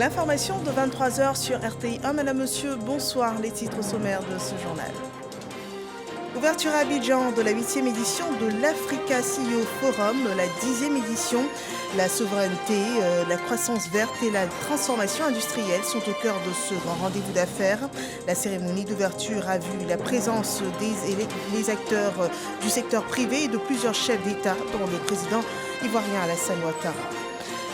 L'information de 23 heures sur RTI1. Madame, monsieur, bonsoir. Les titres sommaires de ce journal. Ouverture à Abidjan de la 8e édition de l'Africa CEO Forum, la 10e édition. La souveraineté, la croissance verte et la transformation industrielle sont au cœur de ce grand rendez-vous d'affaires. La cérémonie d'ouverture a vu la présence des acteurs du secteur privé et de plusieurs chefs d'État, dont le président ivoirien Alassane Ouattara.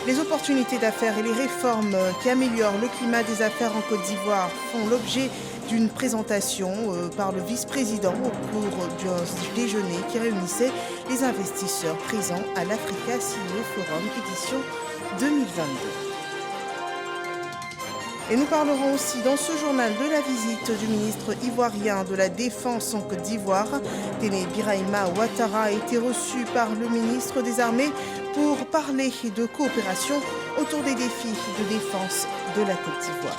Les opportunités d'affaires et les réformes qui améliorent le climat des affaires en Côte d'Ivoire font l'objet d'une présentation par le vice-président au cours d'un déjeuner qui réunissait les investisseurs présents à l'Africa CEO Forum édition 2022. Et nous parlerons aussi dans ce journal de la visite du ministre ivoirien de la Défense en Côte d'Ivoire. Téné Birahima Ouattara a été reçu par le ministre des Armées pour parler de coopération autour des défis de défense de la Côte d'Ivoire.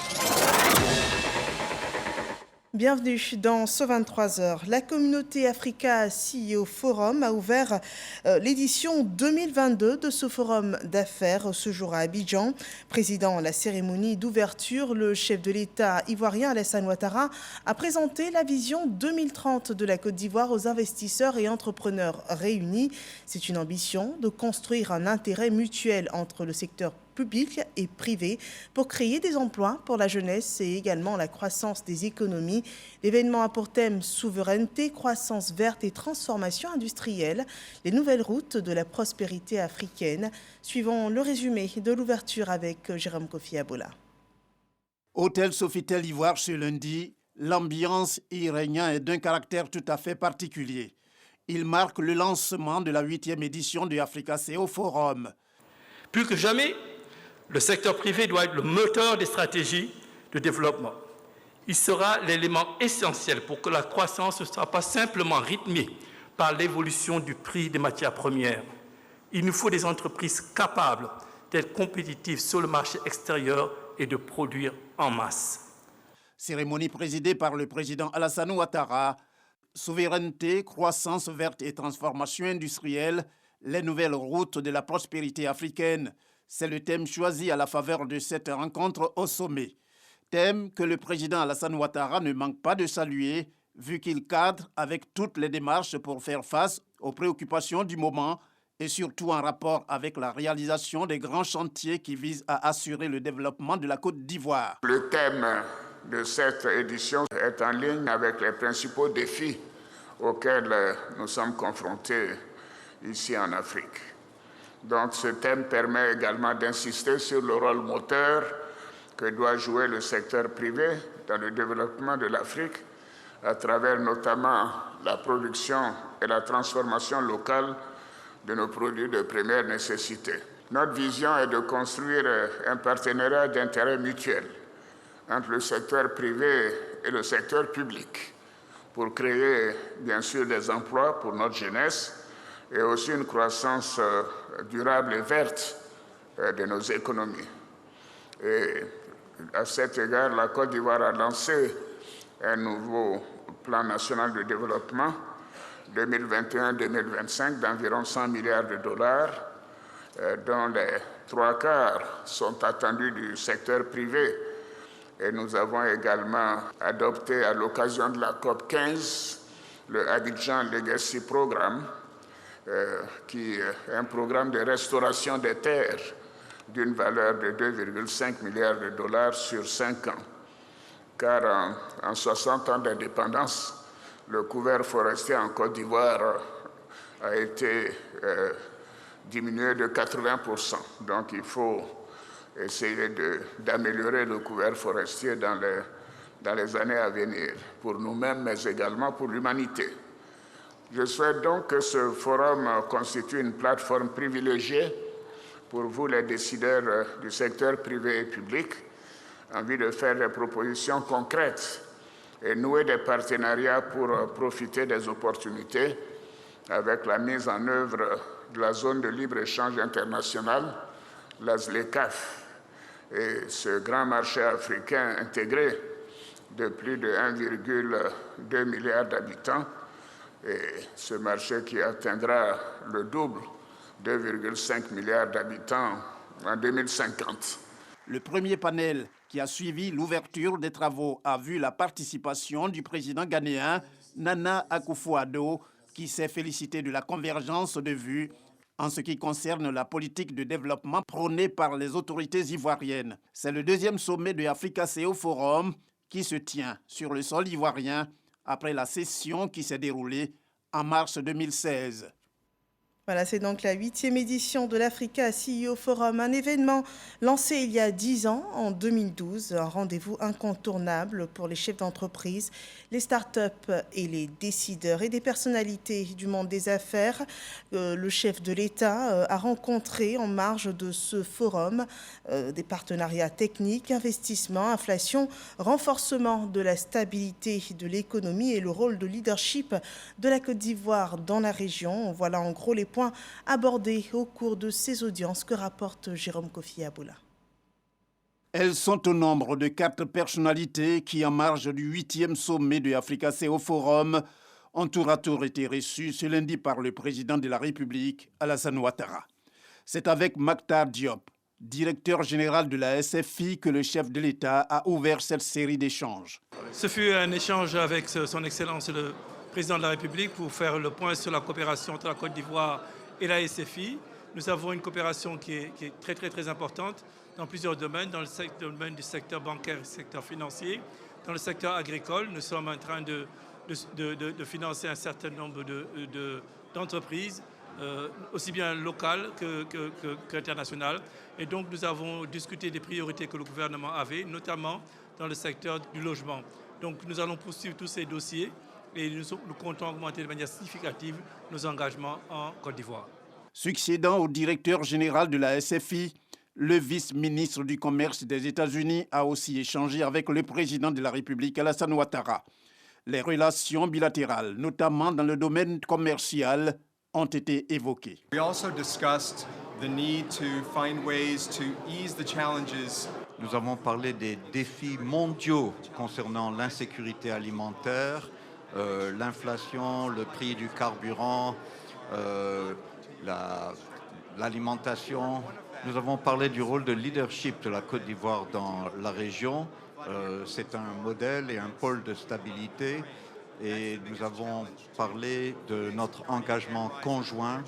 Bienvenue dans ce 23 heures. La communauté Africa CEO Forum a ouvert l'édition 2022 de ce forum d'affaires ce jour à Abidjan. Présidant la cérémonie d'ouverture, le chef de l'État ivoirien Alassane Ouattara a présenté la vision 2030 de la Côte d'Ivoire aux investisseurs et entrepreneurs réunis. C'est une ambition de construire un intérêt mutuel entre le secteur public et privé pour créer des emplois pour la jeunesse et également la croissance des économies. L'événement a pour thème souveraineté, croissance verte et transformation industrielle, les nouvelles routes de la prospérité africaine. Suivons le résumé de l'ouverture avec Jérôme Kofi Abola. Hôtel Sofitel Ivoire ce lundi, l'ambiance y régnant est d'un caractère tout à fait particulier. Il marque le lancement de la 8e édition du Africa CEO Forum. Plus que jamais, le secteur privé doit être le moteur des stratégies de développement. Il sera l'élément essentiel pour que la croissance ne soit pas simplement rythmée par l'évolution du prix des matières premières. Il nous faut des entreprises capables d'être compétitives sur le marché extérieur et de produire en masse. Cérémonie présidée par le président Alassane Ouattara. Souveraineté, croissance verte et transformation industrielle, les nouvelles routes de la prospérité africaine. C'est le thème choisi à la faveur de cette rencontre au sommet. Thème que le président Alassane Ouattara ne manque pas de saluer, vu qu'il cadre avec toutes les démarches pour faire face aux préoccupations du moment et surtout en rapport avec la réalisation des grands chantiers qui visent à assurer le développement de la Côte d'Ivoire. Le thème de cette édition est en ligne avec les principaux défis auxquels nous sommes confrontés ici en Afrique. Donc ce thème permet également d'insister sur le rôle moteur que doit jouer le secteur privé dans le développement de l'Afrique à travers notamment la production et la transformation locale de nos produits de première nécessité. Notre vision est de construire un partenariat d'intérêt mutuel entre le secteur privé et le secteur public pour créer bien sûr des emplois pour notre jeunesse et aussi une croissance durable et verte de nos économies. Et à cet égard, la Côte d'Ivoire a lancé un nouveau plan national de développement 2021-2025 d'environ 100 milliards de dollars, dont les 3/4 sont attendus du secteur privé. Et nous avons également adopté à l'occasion de la COP 15 le Abidjan Legacy Programme, qui est un programme de restauration des terres d'une valeur de 2,5 milliards de dollars sur 5 ans. Car en 60 ans d'indépendance, le couvert forestier en Côte d'Ivoire a été diminué de 80%. Donc il faut essayer d'améliorer le couvert forestier dans les années à venir, pour nous-mêmes, mais également pour l'humanité. Je souhaite donc que ce forum constitue une plateforme privilégiée pour vous, les décideurs du secteur privé et public, en vue de faire des propositions concrètes et nouer des partenariats pour profiter des opportunités avec la mise en œuvre de la zone de libre-échange internationale, la ZLECAf, et ce grand marché africain intégré de plus de 1,2 milliard d'habitants, et ce marché qui atteindra le double, 2,5 milliards d'habitants en 2050. Le premier panel qui a suivi l'ouverture des travaux a vu la participation du président ghanéen Nana Akufo-Addo, qui s'est félicité de la convergence de vues en ce qui concerne la politique de développement prônée par les autorités ivoiriennes. C'est le deuxième sommet de Africa CEO Forum qui se tient sur le sol ivoirien après la session qui s'est déroulée en mars 2016. Voilà, c'est donc la 8e édition de l'Africa CEO Forum, un événement lancé il y a 10 ans, en 2012, un rendez-vous incontournable pour les chefs d'entreprise, les startups et les décideurs et des personnalités du monde des affaires. Le chef de l'État a rencontré en marge de ce forum des partenariats techniques, investissements, inflation, renforcement de la stabilité de l'économie et le rôle de leadership de la Côte d'Ivoire dans la région. Voilà en gros les points abordés au cours de ces audiences que rapporte Jérôme Kofi Aboula. Elles sont au nombre de 4 personnalités qui, en marge du 8e sommet de Africa CEO Forum, ont tour à tour été reçues ce lundi par le président de la République, Alassane Ouattara. C'est avec Maktar Diop, directeur général de la SFI, que le chef de l'État a ouvert cette série d'échanges. Ce fut un échange avec son Excellence le président de la République pour faire le point sur la coopération entre la Côte d'Ivoire et la SFI. Nous avons une coopération qui est très importante dans plusieurs domaines, dans le domaine du secteur bancaire et du secteur financier. Dans le secteur agricole, nous sommes en train de financer un certain nombre d'entreprises, aussi bien locales qu'internationales. Et donc nous avons discuté des priorités que le gouvernement avait, notamment dans le secteur du logement. Donc nous allons poursuivre tous ces dossiers et nous comptons augmenter de manière significative nos engagements en Côte d'Ivoire. Succédant au directeur général de la SFI, le vice-ministre du Commerce des États-Unis a aussi échangé avec le président de la République, Alassane Ouattara. Les relations bilatérales, notamment dans le domaine commercial, ont été évoquées. We also discussed the need to find ways to ease the challenges. Nous avons parlé des défis mondiaux concernant l'insécurité alimentaire, l'inflation, le prix du carburant, l'alimentation. Nous avons parlé du rôle de leadership de la Côte d'Ivoire dans la région. C'est un modèle et un pôle de stabilité. Et nous avons parlé de notre engagement conjoint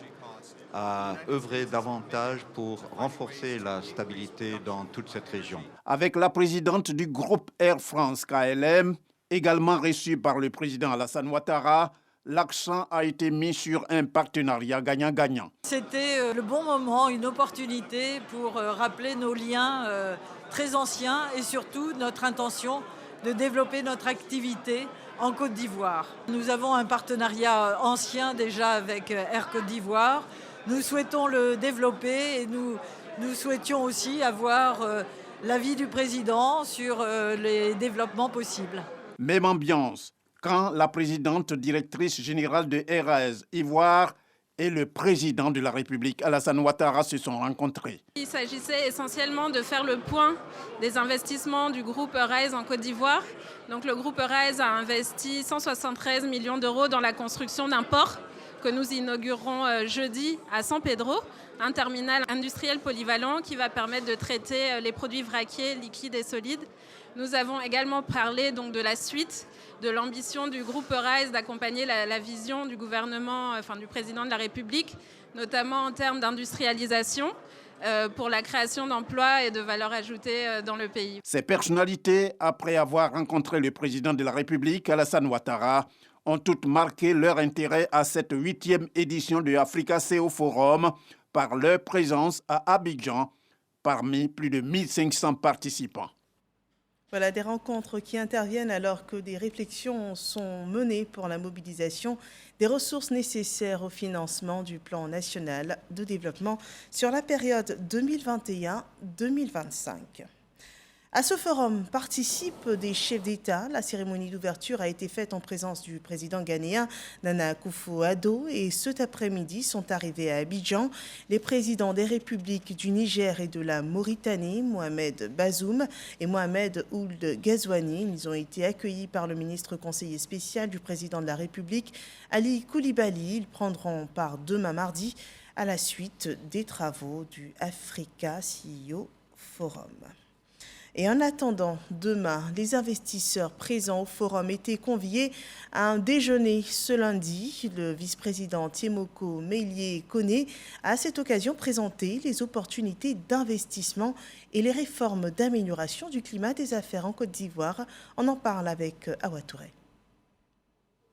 à œuvrer davantage pour renforcer la stabilité dans toute cette région. Avec la présidente du groupe Air France KLM, également reçue par le président Alassane Ouattara, l'accent a été mis sur un partenariat gagnant-gagnant. C'était le bon moment, une opportunité pour rappeler nos liens très anciens et surtout notre intention de développer notre activité en Côte d'Ivoire. Nous avons un partenariat ancien déjà avec Air Côte d'Ivoire. Nous souhaitons le développer et nous souhaitions aussi avoir l'avis du président sur les développements possibles. Même ambiance quand la présidente directrice générale de RAS Ivoire et le président de la République, Alassane Ouattara, se sont rencontrés. Il s'agissait essentiellement de faire le point des investissements du groupe RAS en Côte d'Ivoire. Donc le groupe RAS a investi 173 millions d'euros dans la construction d'un port que nous inaugurerons jeudi à San Pedro, un terminal industriel polyvalent qui va permettre de traiter les produits vraquiers, liquides et solides. Nous avons également parlé donc de la suite de l'ambition du groupe RAS d'accompagner la vision du gouvernement, du président de la République, notamment en termes d'industrialisation pour la création d'emplois et de valeur ajoutée dans le pays. Ces personnalités, après avoir rencontré le président de la République, Alassane Ouattara, ont toutes marqué leur intérêt à cette 8e édition de Africa CEO Forum par leur présence à Abidjan parmi plus de 1500 participants. Voilà des rencontres qui interviennent alors que des réflexions sont menées pour la mobilisation des ressources nécessaires au financement du plan national de développement sur la période 2021-2025. À ce forum participent des chefs d'État. La cérémonie d'ouverture a été faite en présence du président ghanéen Nana Akufo-Addo et cet après-midi sont arrivés à Abidjan les présidents des républiques du Niger et de la Mauritanie, Mohamed Bazoum et Mohamed Ould Ghazouani. Ils ont été accueillis par le ministre conseiller spécial du président de la République, Ali Koulibaly. Ils prendront part demain mardi à la suite des travaux du Africa CEO Forum. Et en attendant, demain, les investisseurs présents au forum étaient conviés à un déjeuner ce lundi. Le vice-président Tiemoko Meïlie-Kone a à cette occasion présenté les opportunités d'investissement et les réformes d'amélioration du climat des affaires en Côte d'Ivoire. On en parle avec Awa Touré.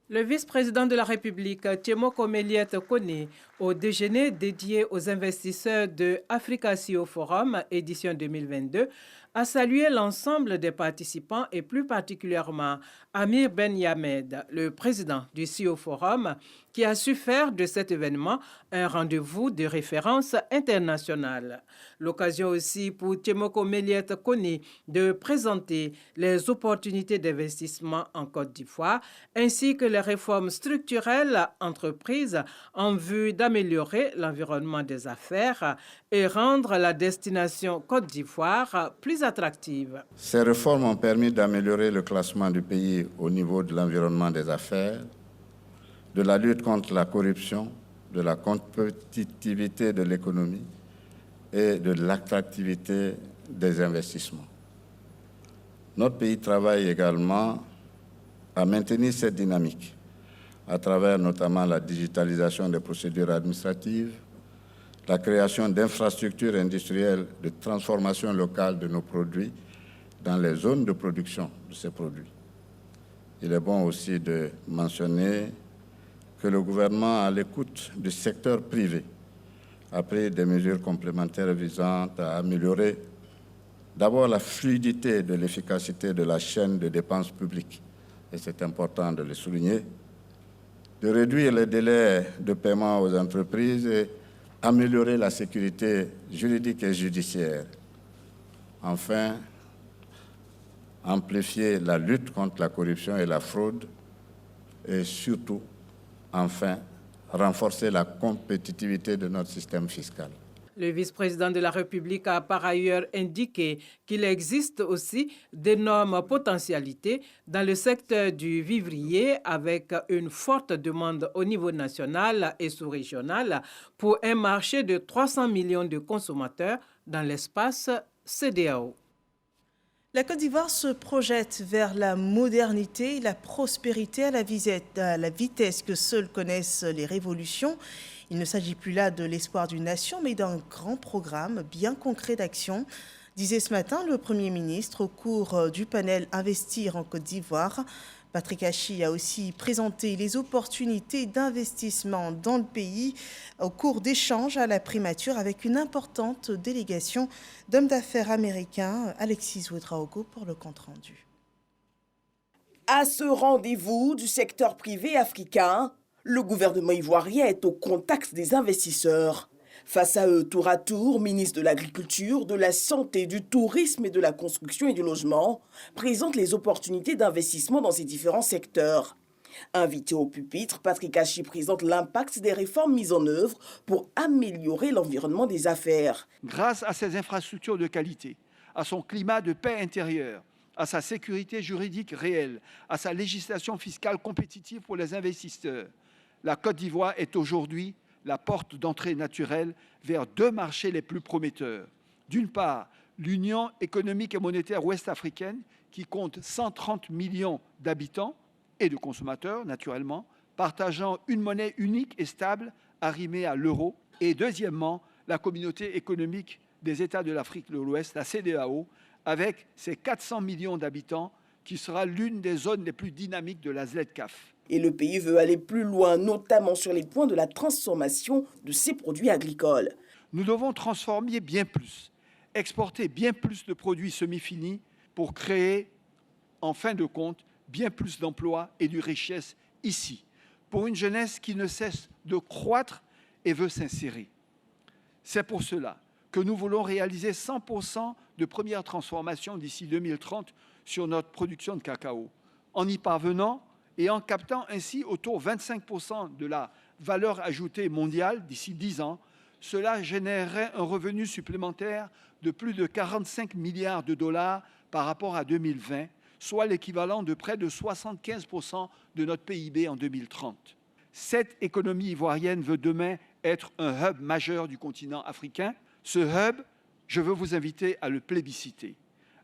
Le vice-président de la République, Tiemoko Meïlie-Kone, au déjeuner dédié aux investisseurs de Africa CEO Forum, édition 2022, a salué l'ensemble des participants et plus particulièrement Amir Ben Yamed, le président du CEO Forum, qui a su faire de cet événement un rendez-vous de référence internationale. L'occasion aussi pour Tiemoko Meïlie-Kone de présenter les opportunités d'investissement en Côte d'Ivoire ainsi que les réformes structurelles entreprises en vue d'améliorer l'environnement des affaires et rendre la destination Côte d'Ivoire plus attractive. Ces réformes ont permis d'améliorer le classement du pays au niveau de l'environnement des affaires, de la lutte contre la corruption, de la compétitivité de l'économie et de l'attractivité des investissements. Notre pays travaille également à maintenir cette dynamique à travers notamment la digitalisation des procédures administratives, la création d'infrastructures industrielles de transformation locale de nos produits dans les zones de production de ces produits. Il est bon aussi de mentionner que le gouvernement, à l'écoute du secteur privé, a pris des mesures complémentaires visant à améliorer d'abord la fluidité de l'efficacité de la chaîne de dépenses publiques, et c'est important de le souligner, de réduire les délais de paiement aux entreprises et améliorer la sécurité juridique et judiciaire. Enfin, amplifier la lutte contre la corruption et la fraude et surtout, enfin, renforcer la compétitivité de notre système fiscal. Le vice-président de la République a par ailleurs indiqué qu'il existe aussi d'énormes potentialités dans le secteur du vivrier avec une forte demande au niveau national et sous-régional pour un marché de 300 millions de consommateurs dans l'espace CEDEAO. La Côte d'Ivoire se projette vers la modernité et la prospérité à la vitesse que seules connaissent les révolutions. Il ne s'agit plus là de l'espoir d'une nation, mais d'un grand programme bien concret d'action, disait ce matin le Premier ministre au cours du panel Investir en Côte d'Ivoire. Patrick Hachi a aussi présenté les opportunités d'investissement dans le pays au cours d'échanges à la primature avec une importante délégation d'hommes d'affaires américains. Alexis Ouedraogo pour le compte-rendu. À ce rendez-vous du secteur privé africain, le gouvernement ivoirien est au contact des investisseurs. Face à eux, tour à tour, ministre de l'Agriculture, de la Santé, du Tourisme et de la Construction et du Logement présente les opportunités d'investissement dans ces différents secteurs. Invité au pupitre, Patrick Hachi présente l'impact des réformes mises en œuvre pour améliorer l'environnement des affaires. Grâce à ses infrastructures de qualité, à son climat de paix intérieure, à sa sécurité juridique réelle, à sa législation fiscale compétitive pour les investisseurs, la Côte d'Ivoire est aujourd'hui la porte d'entrée naturelle vers deux marchés les plus prometteurs. D'une part, l'Union économique et monétaire ouest-africaine, qui compte 130 millions d'habitants et de consommateurs, naturellement, partageant une monnaie unique et stable arrimée à l'euro. Et deuxièmement, la communauté économique des États de l'Afrique de l'Ouest, la CEDEAO, avec ses 400 millions d'habitants, qui sera l'une des zones les plus dynamiques de la ZLECAf. Et le pays veut aller plus loin, notamment sur les points de la transformation de ses produits agricoles. Nous devons transformer bien plus, exporter bien plus de produits semi-finis pour créer, en fin de compte, bien plus d'emplois et de richesses ici, pour une jeunesse qui ne cesse de croître et veut s'insérer. C'est pour cela que nous voulons réaliser 100% de première transformation d'ici 2030 sur notre production de cacao. En y parvenant, et en captant ainsi autour de 25% de la valeur ajoutée mondiale d'ici 10 ans, cela générerait un revenu supplémentaire de plus de 45 milliards de dollars par rapport à 2020, soit l'équivalent de près de 75% de notre PIB en 2030. Cette économie ivoirienne veut demain être un hub majeur du continent africain. Ce hub, je veux vous inviter à le plébisciter,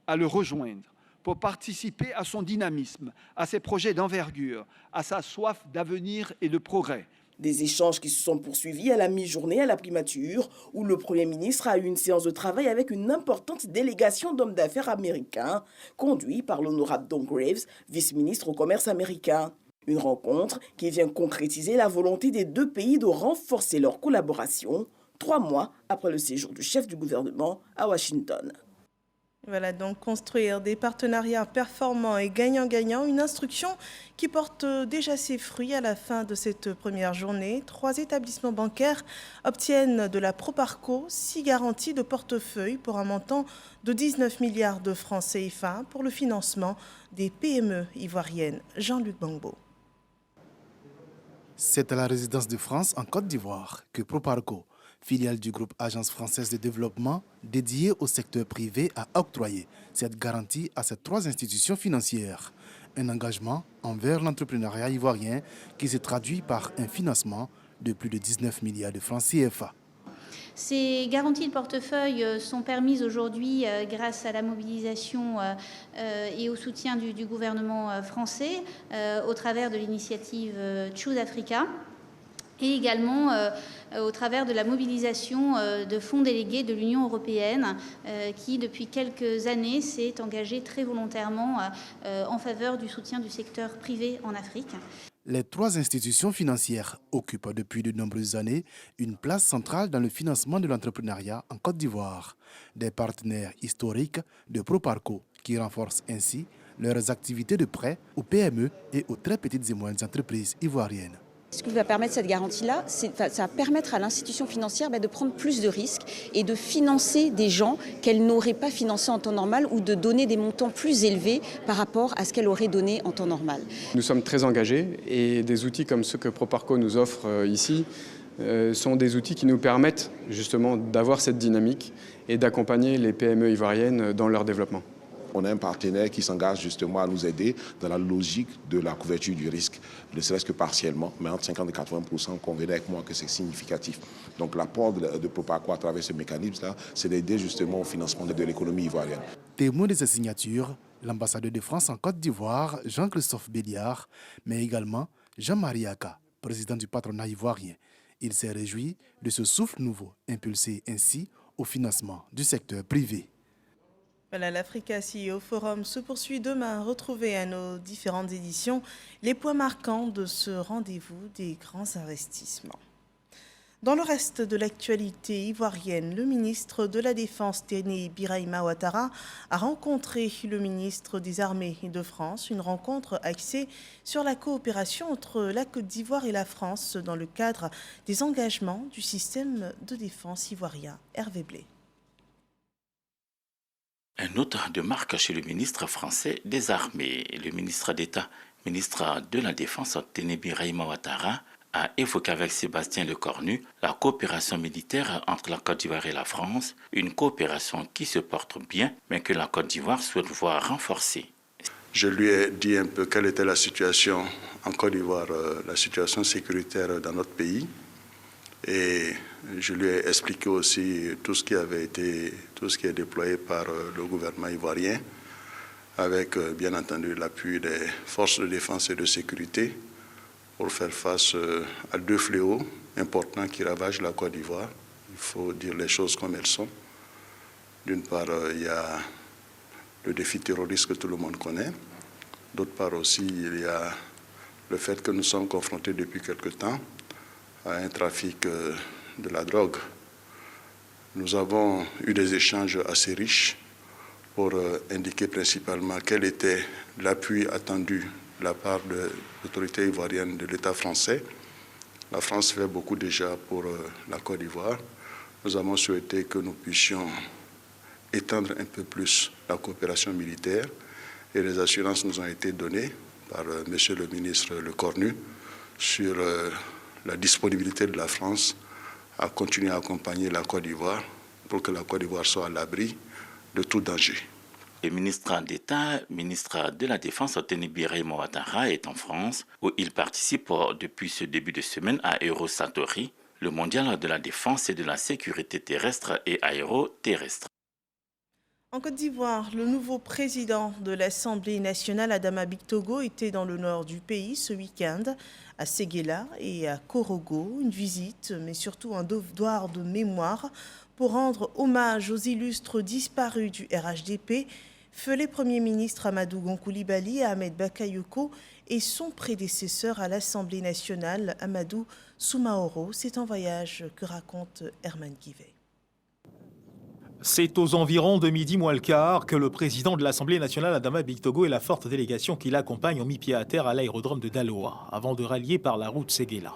à le rejoindre pour participer à son dynamisme, à ses projets d'envergure, à sa soif d'avenir et de progrès. Des échanges qui se sont poursuivis à la mi-journée à la primature, où le Premier ministre a eu une séance de travail avec une importante délégation d'hommes d'affaires américains, conduite par l'honorable Don Graves, vice-ministre au commerce américain. Une rencontre qui vient concrétiser la volonté des deux pays de renforcer leur collaboration, 3 mois après le séjour du chef du gouvernement à Washington. Voilà donc construire des partenariats performants et gagnant-gagnant, une instruction qui porte déjà ses fruits à la fin de cette première journée. 3 établissements bancaires obtiennent de la Proparco 6 garanties de portefeuille pour un montant de 19 milliards de francs CFA pour le financement des PME ivoiriennes. Jean-Luc Bangbo. C'est à la résidence de France en Côte d'Ivoire que Proparco, filiale du groupe Agence française de développement dédiée au secteur privé, a octroyé cette garantie à ces 3 institutions financières. Un engagement envers l'entrepreneuriat ivoirien qui se traduit par un financement de plus de 19 milliards de francs CFA. Ces garanties de portefeuille sont permises aujourd'hui grâce à la mobilisation et au soutien du gouvernement français au travers de l'initiative Choose Africa et également au travers de la mobilisation de fonds délégués de l'Union européenne qui, depuis quelques années, s'est engagée très volontairement en faveur du soutien du secteur privé en Afrique. Les 3 institutions financières occupent depuis de nombreuses années une place centrale dans le financement de l'entrepreneuriat en Côte d'Ivoire. Des partenaires historiques de Proparco qui renforcent ainsi leurs activités de prêt aux PME et aux très petites et moyennes entreprises ivoiriennes. Ce que va permettre cette garantie-là, ça va permettre à l'institution financière de prendre plus de risques et de financer des gens qu'elle n'aurait pas financés en temps normal ou de donner des montants plus élevés par rapport à ce qu'elle aurait donné en temps normal. Nous sommes très engagés et des outils comme ceux que Proparco nous offre ici sont des outils qui nous permettent justement d'avoir cette dynamique et d'accompagner les PME ivoiriennes dans leur développement. On a un partenaire qui s'engage justement à nous aider dans la logique de la couverture du risque, ne serait-ce que partiellement, mais entre 50 et 80%, convenez avec moi que c'est significatif. Donc l'apport de Proparco à travers ce mécanisme-là, c'est d'aider justement au financement de l'économie ivoirienne. Témoin de ces signatures, l'ambassadeur de France en Côte d'Ivoire, Jean-Christophe Béliard, mais également Jean-Marie Aka, président du patronat ivoirien. Il s'est réjoui de ce souffle nouveau, impulsé ainsi au financement du secteur privé. Voilà, l'Africa CEO Forum se poursuit demain. Retrouvez à nos différentes éditions les points marquants de ce rendez-vous des grands investissements. Dans le reste de l'actualité ivoirienne, le ministre de la Défense, Téné Birahima Ouattara, a rencontré le ministre des Armées de France. Une rencontre axée sur la coopération entre la Côte d'Ivoire et la France dans le cadre des engagements du système de défense ivoirien. Hervé Blé. Un autre de marque chez le ministre français des Armées. Le ministre d'État, ministre de la Défense, Téné Birahima Ouattara, a évoqué avec Sébastien Lecornu la coopération militaire entre la Côte d'Ivoire et la France, une coopération qui se porte bien, mais que la Côte d'Ivoire souhaite voir renforcée. Je lui ai dit un peu quelle était la situation en Côte d'Ivoire, la situation sécuritaire dans notre pays. Et je lui ai expliqué aussi tout ce qui est déployé par le gouvernement ivoirien, avec bien entendu l'appui des forces de défense et de sécurité pour faire face à 2 fléaux importants qui ravagent la Côte d'Ivoire. Il faut dire les choses comme elles sont. D'une part, il y a le défi terroriste que tout le monde connaît. D'autre part aussi, il y a le fait que nous sommes confrontés depuis quelque temps à un trafic de la drogue. Nous avons eu des échanges assez riches pour indiquer principalement quel était l'appui attendu de la part de l'autorité ivoirienne de l'État français. La France fait beaucoup déjà pour la Côte d'Ivoire. Nous avons souhaité que nous puissions étendre un peu plus la coopération militaire et les assurances nous ont été données par Monsieur le ministre Lecornu sur la disponibilité de la France à continuer à accompagner la Côte d'Ivoire pour que la Côte d'Ivoire soit à l'abri de tout danger. Le ministre d'État, ministre de la Défense, Téné Birahima Ouattara, est en France, où il participe depuis ce début de semaine à Eurosatory, le mondial de la défense et de la sécurité terrestre et aéroterrestre. En Côte d'Ivoire, le nouveau président de l'Assemblée nationale, Adama Bictogo, était dans le nord du pays ce week-end, à Séguéla et à Korogo. Une visite, mais surtout un devoir de mémoire pour rendre hommage aux illustres disparus du RHDP, feu les premiers ministres Amadou Gon Coulibaly et Ahmed Bakayoko et son prédécesseur à l'Assemblée nationale, Amadou Soumaoro. C'est un voyage que raconte Herman Kivé. C'est aux environs de midi moins le quart que le président de l'Assemblée nationale, Adama Bictogo, et la forte délégation qui l'accompagne ont mis pied à terre à l'aérodrome de Daloa, avant de rallier par la route Séguéla.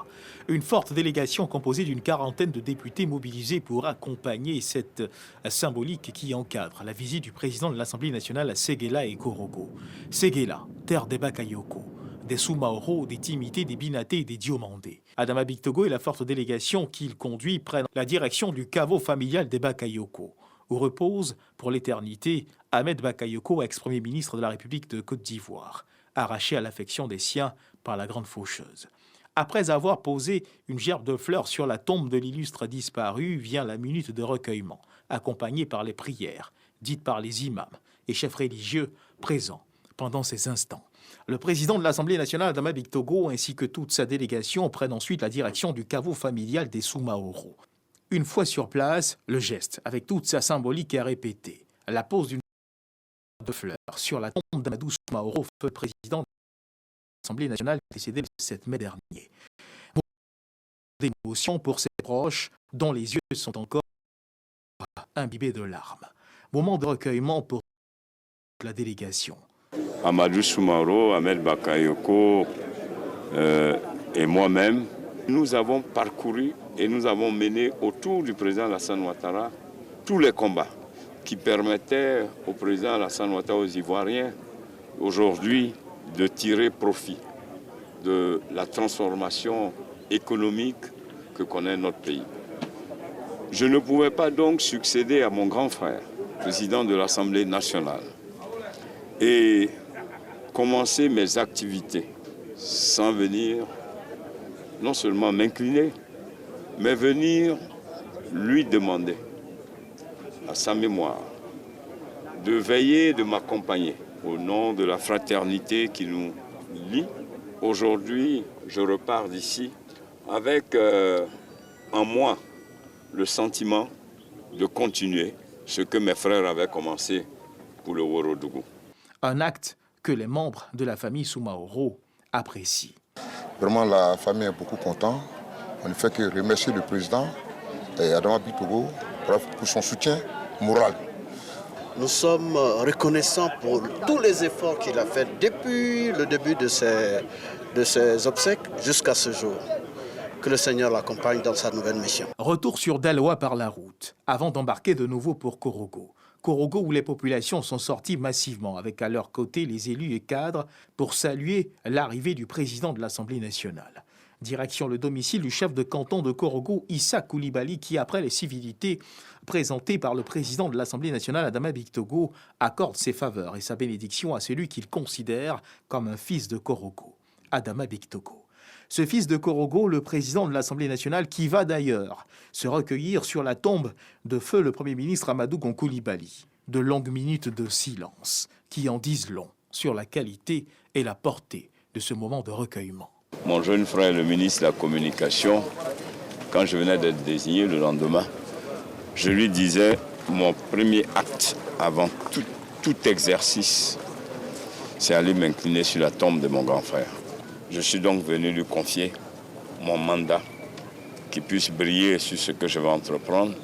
Une forte délégation composée d'une quarantaine de députés mobilisés pour accompagner cette symbolique qui encadre la visite du président de l'Assemblée nationale à Séguéla et Korogo. Séguéla, terre des Bakayoko, des Soumaoro, des Timité, des Binaté et des Diomandé. Adama Bictogo et la forte délégation qu'il conduit prennent la direction du caveau familial des Bakayoko, où repose pour l'éternité Ahmed Bakayoko, ex-premier ministre de la République de Côte d'Ivoire, arraché à l'affection des siens par la grande faucheuse. Après avoir posé une gerbe de fleurs sur la tombe de l'illustre disparu, vient la minute de recueillement, accompagnée par les prières, dites par les imams et chefs religieux présents pendant ces instants. Le président de l'Assemblée nationale, Adama Bictogo, ainsi que toute sa délégation prennent ensuite la direction du caveau familial des Soumaoro. Une fois sur place, le geste, avec toute sa symbolique, est répété. La pose d'une de fleurs sur la tombe d'Amadou Soumaoro, feu président de l'Assemblée nationale décédé le 7 mai dernier. D'émotion pour ses proches, dont les yeux sont encore imbibés de larmes. Moment de recueillement pour la délégation. Amadou Soumaoro, Ahmed Bakayoko et moi-même, nous avons parcouru et nous avons mené autour du président Alassane Ouattara tous les combats qui permettaient au président Alassane Ouattara, aux Ivoiriens, aujourd'hui, de tirer profit de la transformation économique que connaît notre pays. Je ne pouvais pas donc succéder à mon grand frère, président de l'Assemblée nationale, et commencer mes activités sans venir non seulement m'incliner, mais venir lui demander, à sa mémoire, de veiller, de m'accompagner au nom de la fraternité qui nous lie. Aujourd'hui, je repars d'ici avec en moi le sentiment de continuer ce que mes frères avaient commencé pour le Ouorodougou. Un acte que les membres de la famille Soumaoro apprécient. Vraiment, la famille est beaucoup contente. On ne fait que remercier le président et Adama Bictogo pour son soutien moral. Nous sommes reconnaissants pour tous les efforts qu'il a faits depuis le début de ses obsèques jusqu'à ce jour. Que le Seigneur l'accompagne dans sa nouvelle mission. Retour sur Daloa par la route, avant d'embarquer de nouveau pour Korogo. Korogo où les populations sont sorties massivement, avec à leur côté les élus et cadres, pour saluer l'arrivée du président de l'Assemblée nationale. Direction le domicile du chef de canton de Korogo, Issa Coulibaly, qui, après les civilités présentées par le président de l'Assemblée nationale, Adama Bictogo, accorde ses faveurs et sa bénédiction à celui qu'il considère comme un fils de Korogo, Adama Bictogo. Ce fils de Korogo, le président de l'Assemblée nationale, qui va d'ailleurs se recueillir sur la tombe de feu le Premier ministre Amadou Gon Coulibaly. De longues minutes de silence qui en disent long sur la qualité et la portée de ce moment de recueillement. Mon jeune frère, le ministre de la Communication, quand je venais d'être désigné le lendemain, je lui disais, mon premier acte avant tout exercice, c'est aller m'incliner sur la tombe de mon grand frère. Je suis donc venu lui confier mon mandat, qui puisse briller sur ce que je vais entreprendre,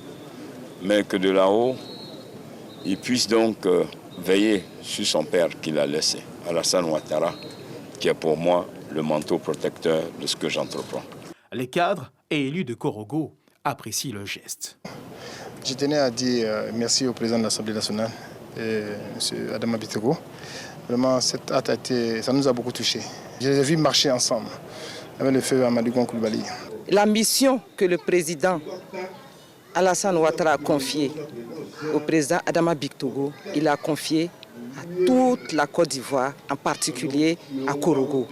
mais que de là-haut, il puisse donc veiller sur son père qu'il a laissé, Alassane Ouattara, qui est pour moi le manteau protecteur de ce que j'entreprends. Les cadres et élus de Korogo apprécient le geste. Je tenais à dire merci au président de l'Assemblée nationale, M. Adama Bictogo. Vraiment, cet acte ça nous a beaucoup touchés. Je les ai vus marcher ensemble avec le feu Amadou Gon Coulibaly. La mission que le président Alassane Ouattara a confiée au président Adama Bictogo, il a confié à toute la Côte d'Ivoire, en particulier à Korogo.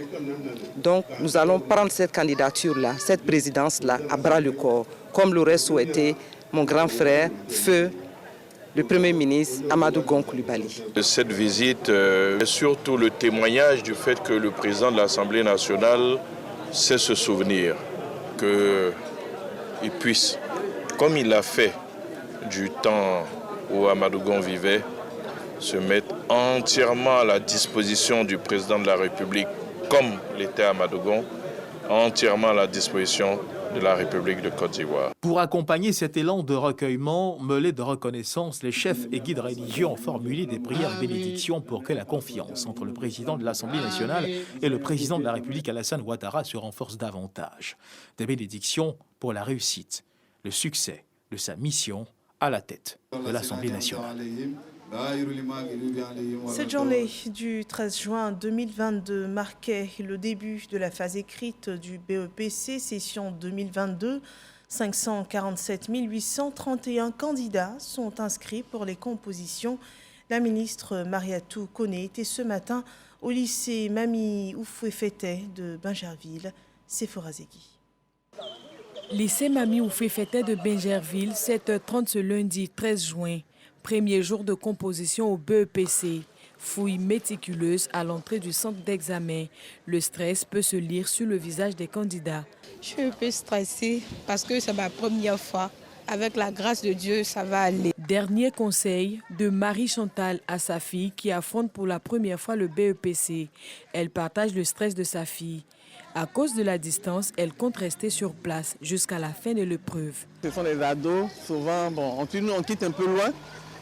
Donc nous allons prendre cette candidature-là, cette présidence-là, à bras le corps, comme l'aurait souhaité mon grand frère, feu le Premier ministre Amadou Gon Coulibaly. Cette visite est surtout le témoignage du fait que le président de l'Assemblée nationale sait se souvenir qu'il puisse, comme il l'a fait du temps où Amadou Gon vivait, se mettre entièrement à la disposition du président de la République, comme l'était Amadou Gon, entièrement à la disposition de la République de Côte d'Ivoire. Pour accompagner cet élan de recueillement, mêlé de reconnaissance, les chefs et guides religieux ont formulé des prières de bénédiction pour que la confiance entre le président de l'Assemblée nationale et le président de la République Alassane Ouattara se renforce davantage. Des bénédictions pour la réussite, le succès de sa mission à la tête de l'Assemblée nationale. Cette journée du 13 juin 2022 marquait le début de la phase écrite du BEPC, session 2022. 547 831 candidats sont inscrits pour les compositions. La ministre Mariatou Koné était ce matin au lycée Mami Oufoué-Fété de Bingerville. Sephora Zegui. Lycée Mami Oufoué-Fété de Bingerville, 7h30 ce lundi 13 juin. Premier jour de composition au BEPC. Fouille méticuleuse à l'entrée du centre d'examen. Le stress peut se lire sur le visage des candidats. Je suis un peu stressée parce que c'est ma première fois. Avec la grâce de Dieu, ça va aller. Dernier conseil de Marie-Chantal à sa fille qui affronte pour la première fois le BEPC. Elle partage le stress de sa fille. À cause de la distance, elle compte rester sur place jusqu'à la fin de l'épreuve. Ce sont des ados, souvent, on quitte un peu loin.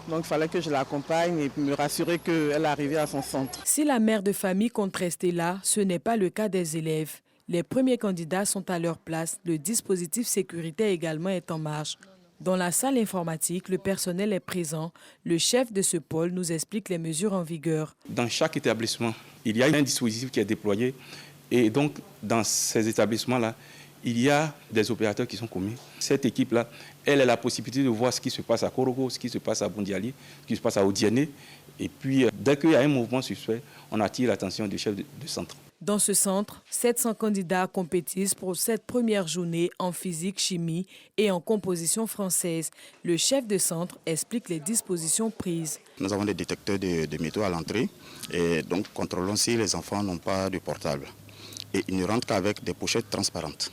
Donc il fallait que je l'accompagne et me rassurer qu'elle arrivait à son centre. Si la mère de famille compte rester là, ce n'est pas le cas des élèves. Les premiers candidats sont à leur place. Le dispositif sécurité également est en marche. Dans la salle informatique, le personnel est présent. Le chef de ce pôle nous explique les mesures en vigueur. Dans chaque établissement, il y a un dispositif qui est déployé. Et donc, dans ces établissements-là, il y a des opérateurs qui sont commis. Cette équipe-là, elle a la possibilité de voir ce qui se passe à Korogo, ce qui se passe à Bundiali, ce qui se passe à Odiané. Et puis, dès qu'il y a un mouvement suspect, on attire l'attention du chef de centre. Dans ce centre, 700 candidats compétissent pour cette première journée en physique, chimie et en composition française. Le chef de centre explique les dispositions prises. Nous avons des détecteurs de métaux à l'entrée et donc contrôlons si les enfants n'ont pas de portable. Et ils ne rentrent qu'avec des pochettes transparentes.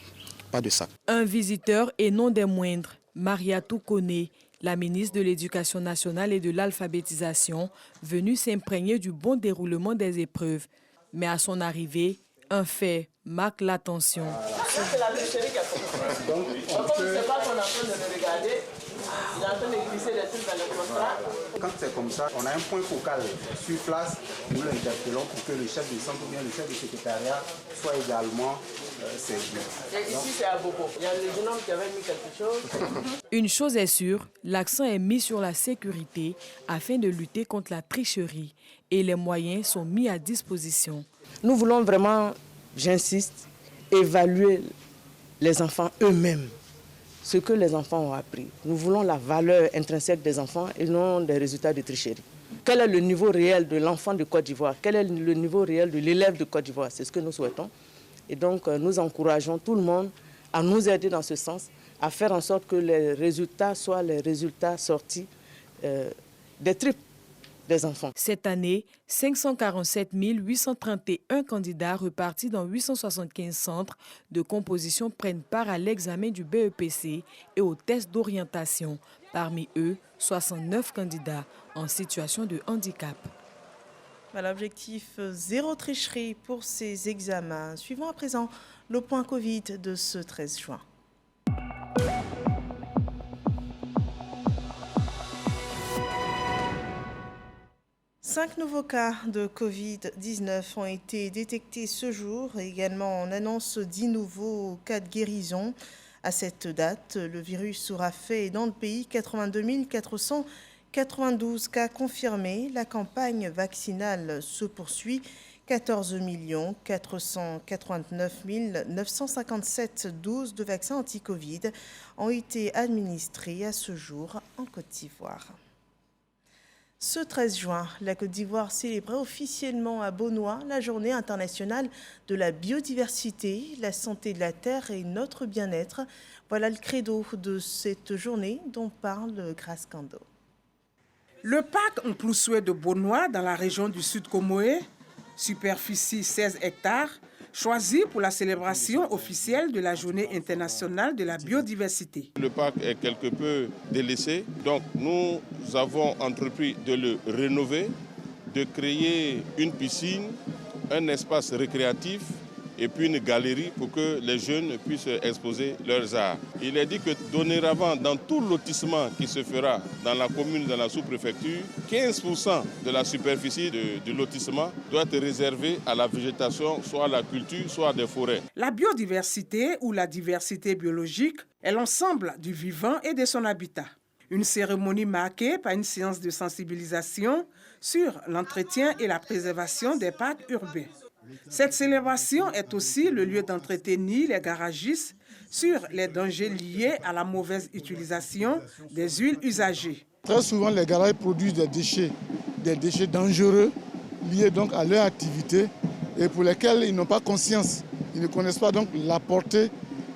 Pas de sac. Un visiteur et non des moindres, Mariatou Koné, la ministre de l'Éducation nationale et de l'alphabétisation, venue s'imprégner du bon déroulement des épreuves. Mais à son arrivée, un fait marque l'attention. C'est la bûcherie qui a commencé. Donc, comme c'est pas qu'on est en train de le regarder, il est en train de glisser des trucs dans le contrat. Quand c'est comme ça, on a un point focal sur place. Nous l'interpellons pour que le chef de centre ou bien le chef de secrétariat soit également servi. Et ici, c'est à Bobo. Il y a le jeune homme qui avait mis quelque chose. Une chose est sûre, l'accent est mis sur la sécurité afin de lutter contre la tricherie et les moyens sont mis à disposition. Nous voulons vraiment, j'insiste, évaluer les enfants eux-mêmes, ce que les enfants ont appris. Nous voulons la valeur intrinsèque des enfants et non des résultats de tricherie. Quel est le niveau réel de l'enfant de Côte d'Ivoire? Quel est le niveau réel de l'élève de Côte d'Ivoire? C'est ce que nous souhaitons. Et donc, nous encourageons tout le monde à nous aider dans ce sens, à faire en sorte que les résultats soient les résultats sortis des tripes des enfants. Cette année, 547 831 candidats repartis dans 875 centres de composition prennent part à l'examen du BEPC et aux tests d'orientation. Parmi eux, 69 candidats en situation de handicap. L'objectif zéro tricherie pour ces examens. Suivons à présent le point Covid de ce 13 juin. Cinq nouveaux cas de Covid-19 ont été détectés ce jour. Également, on annonce 10 nouveaux cas de guérison. À cette date, le virus aura fait dans le pays 82 492 cas confirmés. La campagne vaccinale se poursuit. 14 489 957 doses de vaccins anti-Covid ont été administrées à ce jour en Côte d'Ivoire. Ce 13 juin, la Côte d'Ivoire célébrait officiellement à Beaunois la journée internationale de la biodiversité, la santé de la terre et notre bien-être. Voilà le credo de cette journée dont parle Grace Kando. Le parc Mplousoué de Bonois dans la région du Sud Comoé, superficie 16 hectares, choisi pour la célébration officielle de la Journée internationale de la biodiversité. Le parc est quelque peu délaissé, donc nous avons entrepris de le rénover, de créer une piscine, un espace récréatif et puis une galerie pour que les jeunes puissent exposer leurs arts. Il est dit que dorénavant, dans tout lotissement qui se fera dans la commune, dans la sous-préfecture, 15% de la superficie du lotissement doit être réservée à la végétation, soit à la culture, soit à des forêts. La biodiversité ou la diversité biologique est l'ensemble du vivant et de son habitat. Une cérémonie marquée par une séance de sensibilisation sur l'entretien et la préservation des parcs urbains. Cette célébration est aussi le lieu d'entretenir les garagistes sur les dangers liés à la mauvaise utilisation des huiles usagées. Très souvent, les garages produisent des déchets dangereux liés donc à leur activité et pour lesquels ils n'ont pas conscience. Ils ne connaissent pas donc la portée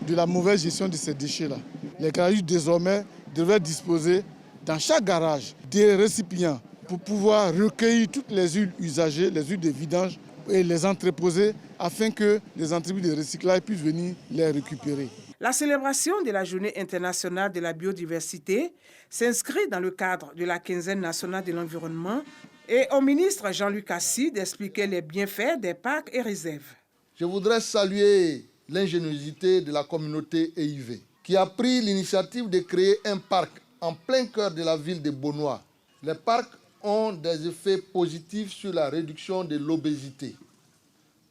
de la mauvaise gestion de ces déchets-là. Les garagistes désormais devraient disposer dans chaque garage des récipients pour pouvoir recueillir toutes les huiles usagées, les huiles de vidange et les entreposer afin que les entreprises de recyclage puissent venir les récupérer. La célébration de la Journée internationale de la biodiversité s'inscrit dans le cadre de la quinzaine nationale de l'environnement et au ministre Jean-Luc Assy d'expliquer les bienfaits des parcs et réserves. Je voudrais saluer l'ingéniosité de la communauté EIV qui a pris l'initiative de créer un parc en plein cœur de la ville de Bonois. Les parcs ont des effets positifs sur la réduction de l'obésité,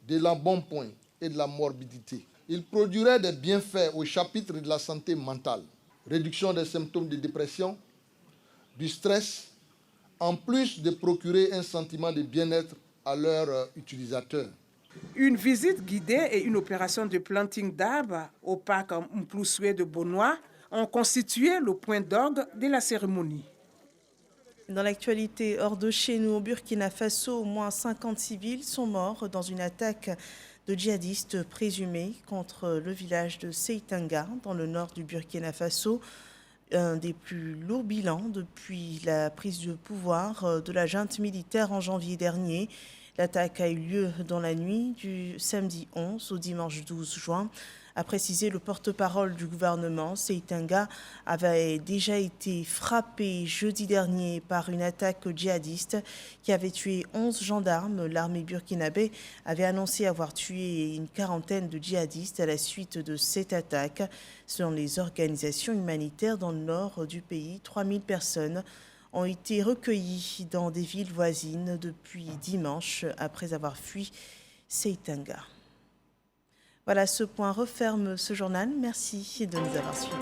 de l'embonpoint et de la morbidité. Ils produiraient des bienfaits au chapitre de la santé mentale, réduction des symptômes de dépression, du stress, en plus de procurer un sentiment de bien-être à leurs utilisateurs. Une visite guidée et une opération de planting d'arbres au parc Mplousoué de Bonois ont constitué le point d'orgue de la cérémonie. Dans l'actualité, hors de chez nous, au Burkina Faso, au moins 50 civils sont morts dans une attaque de djihadistes présumés contre le village de Seitanga, dans le nord du Burkina Faso. Un des plus lourds bilans depuis la prise de pouvoir de la junte militaire en janvier dernier. L'attaque a eu lieu dans la nuit du samedi 11 au dimanche 12 juin. A précisé le porte-parole du gouvernement, Seitanga avait déjà été frappé jeudi dernier par une attaque djihadiste qui avait tué 11 gendarmes. L'armée burkinabé avait annoncé avoir tué une quarantaine de djihadistes à la suite de cette attaque. Selon les organisations humanitaires dans le nord du pays, 3000 personnes ont été recueillies dans des villes voisines depuis dimanche après avoir fui Seitanga. Voilà, ce point referme ce journal. Merci de nous avoir suivis.